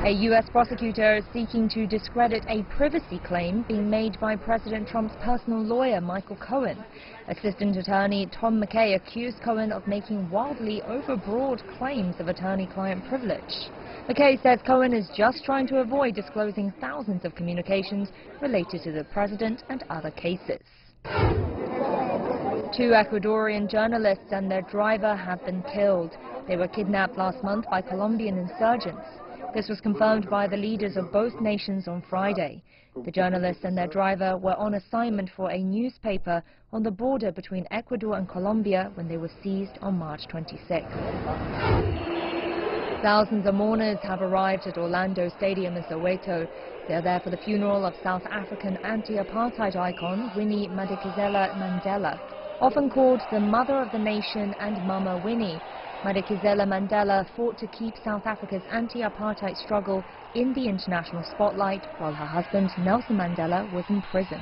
A U.S. prosecutor is seeking to discredit a privacy claim being made by President Trump's personal lawyer, Michael Cohen. Assistant Attorney Tom McKay accused Cohen of making wildly overbroad claims of attorney-client privilege. McKay says Cohen is just trying to avoid disclosing thousands of communications related to the president and other cases. 2 Ecuadorian journalists and their driver have been killed. They were kidnapped last month by Colombian insurgents. This was confirmed by the leaders of both nations on Friday. The journalists and their driver were on assignment for a newspaper on the border between Ecuador and Colombia when they were seized on March 26. Thousands of mourners have arrived at Orlando Stadium in Soweto. They are there for the funeral of South African anti-apartheid icon Winnie Madikizela-Mandela. Often called the mother of the nation and Mama Winnie, Madikizela-Mandela fought to keep South Africa's anti-apartheid struggle in the international spotlight while her husband Nelson Mandela was imprisoned.